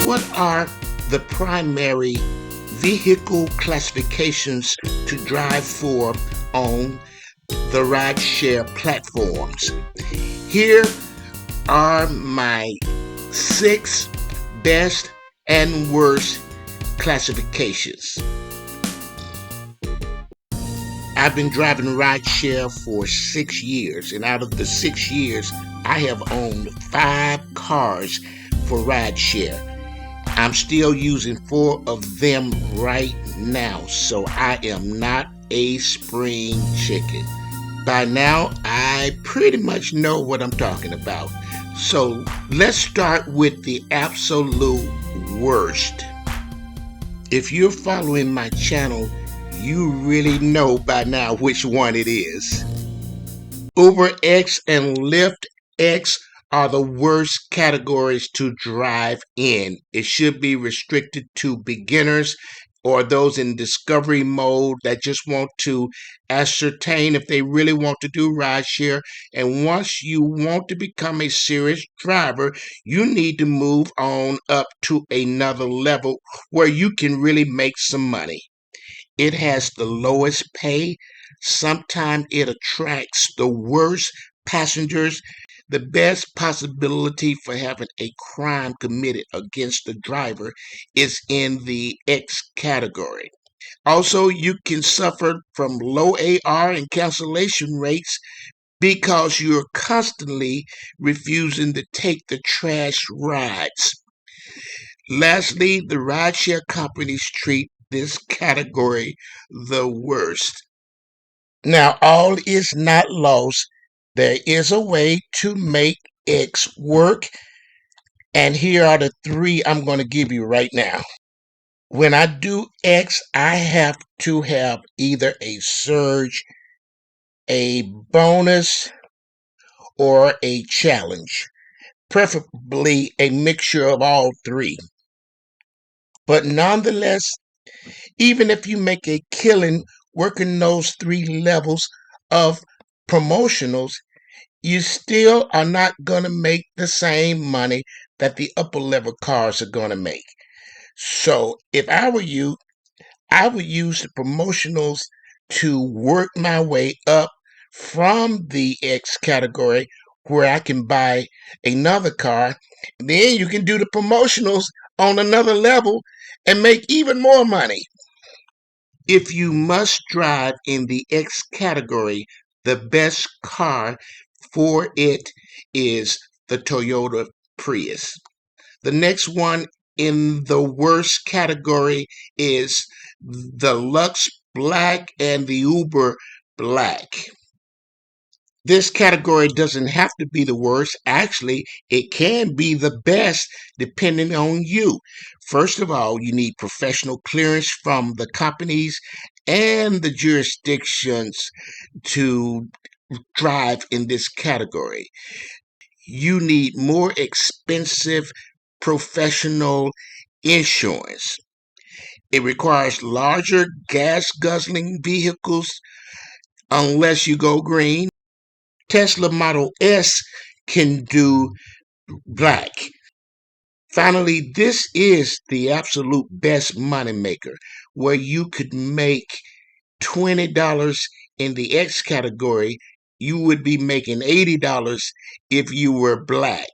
What are the primary vehicle classifications to drive for on the rideshare platforms? Here are my 6 best and worst classifications. I've been driving rideshare for 6 years, and out of the 6 years, I have owned 5 cars for rideshare. I'm still using 4 of them right now, so I am not a spring chicken. By now, I pretty much know what I'm talking about. So let's start with the absolute worst. If you're following my channel, you really know by now which one it is. Uber X and Lyft X are the worst categories to drive in. It should be restricted to beginners or those in discovery mode that just want to ascertain if they really want to do rideshare. And once you want to become a serious driver, you need to move on up to another level where you can really make some money. It has the lowest pay. Sometimes it attracts the worst passengers. The best possibility for having a crime committed against the driver is in the X category. Also, you can suffer from low AR and cancellation rates because you're constantly refusing to take the trash rides. Lastly, the rideshare companies treat this category the worst. Now, all is not lost. There is a way to make X work, and here are the 3 I'm going to give you right now. When I do X, I have to have either a surge, a bonus, or a challenge, preferably a mixture of all 3. But nonetheless, even if you make a killing working those 3 levels of promotionals, you still are not going to make the same money that the upper level cars are going to make. So if I were you, I would use the promotionals to work my way up from the X category where I can buy another car. Then you can do the promotionals on another level and make even more money. If you must drive in the X category, the best car for it is the Toyota Prius. The next one in the worst category is the Lux Black and the Uber Black. This category doesn't have to be the worst. Actually, it can be the best depending on you. First of all, you need professional clearance from the companies and the jurisdictions to drive in this category. You need more expensive professional insurance. It requires larger gas guzzling vehicles unless you go green. Tesla Model S can do black. Finally, this is the absolute best moneymaker where you could make $20 in the X category. You would be making $80 if you were black.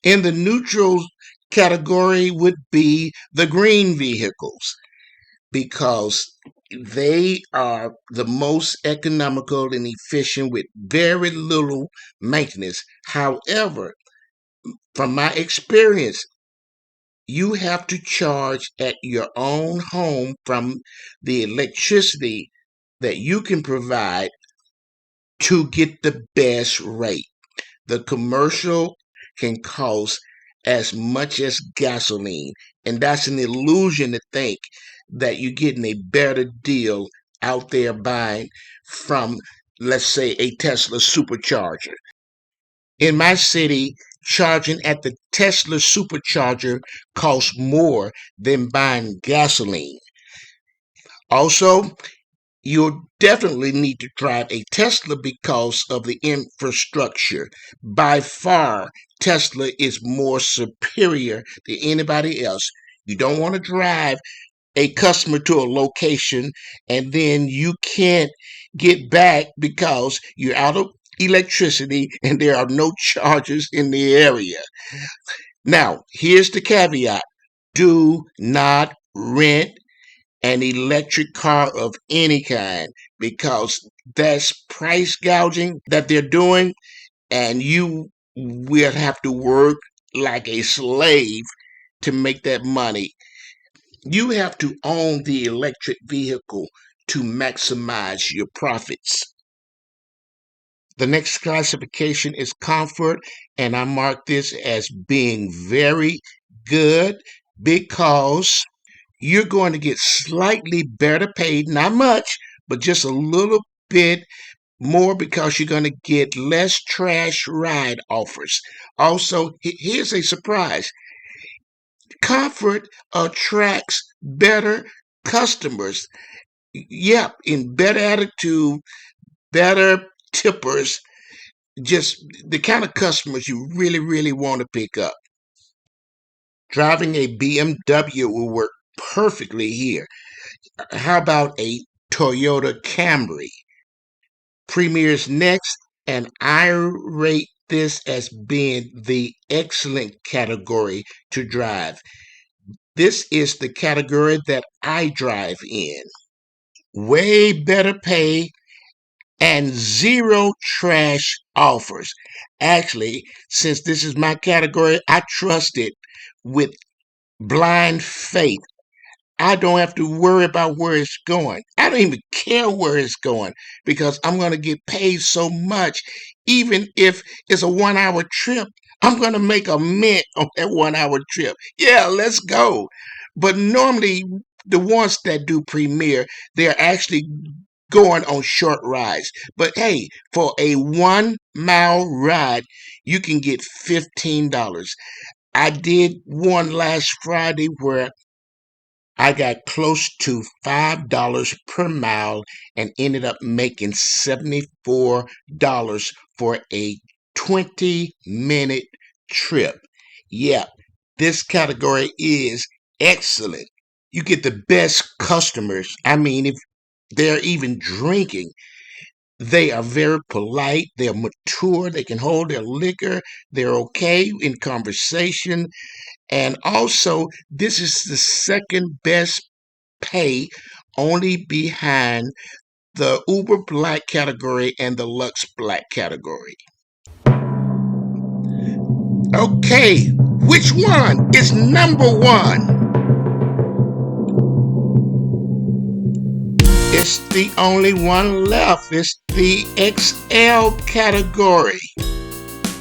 In the neutral category would be the green vehicles because they are the most economical and efficient with very little maintenance. However, from my experience, you have to charge at your own home from the electricity that you can provide to get the best rate. The commercial can cost as much as gasoline, and that's an illusion to think that you're getting a better deal out there buying from, let's say, a Tesla supercharger. In my city, charging at the Tesla supercharger costs more than buying gasoline. Also, you'll definitely need to drive a Tesla because of the infrastructure. By far, Tesla is more superior to anybody else. You don't want to drive a customer to a location and then you can't get back because you're out of electricity and there are no chargers in the area. Now, here's the caveat: do not rent an electric car of any kind because that's price gouging that they're doing, and you will have to work like a slave to make that money. You have to own the electric vehicle to maximize your profits. The next classification is comfort, and I mark this as being very good because you're going to get slightly better paid, not much, but just a little bit more because you're going to get less trash ride offers. Also, here's a surprise: comfort attracts better customers. Yep, in better attitude, better tippers, just the kind of customers you really, really want to pick up. Driving a BMW will work perfectly here. How about a Toyota Camry? Premier's next, and I rate this as being the excellent category to drive. This is the category that I drive in. Way better pay and zero trash offers. Actually, since this is my category, I trust it with blind faith. I don't have to worry about where it's going. I don't even care where it's going because I'm going to get paid so much. Even if it's a 1 hour trip, I'm going to make a mint on that 1 hour trip. Yeah, let's go. But normally, the ones that do Premier, they're actually going on short rides. But hey, for a 1 mile ride, you can get $15. I did one last Friday where I got close to $5 per mile and ended up making $74 for a 20-minute trip. Yeah, this category is excellent. You get the best customers. I mean, if they're even drinking, they are very polite, they're mature, they can hold their liquor, they're okay in conversation. And also, this is the second best pay, only behind the Uber Black category and the Lux Black category. Okay, which one is number one? It's the only one left. It's the XL category.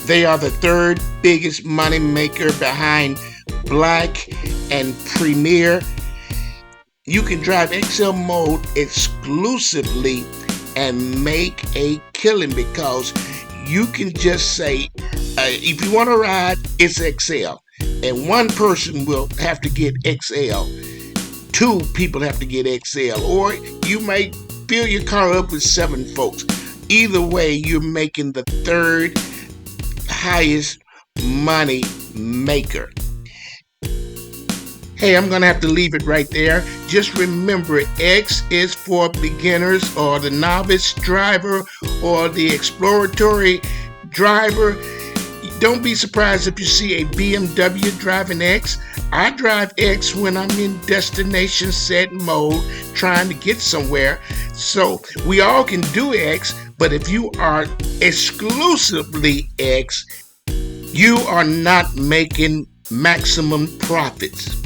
They are the third biggest money maker behind Black and Premier. You can drive XL mode exclusively and make a killing because you can just say, if you want to ride, it's XL. And one person will have to get XL. Two people have to get XL. Or you may fill your car up with 7 folks. Either way, you're making the third highest money maker. Hey, I'm going to have to leave it right there. Just remember, X is for beginners or the novice driver or the exploratory driver. Don't be surprised if you see a BMW driving X. I drive X when I'm in destination set mode trying to get somewhere. So we all can do X, but if you are exclusively X, you are not making maximum profits.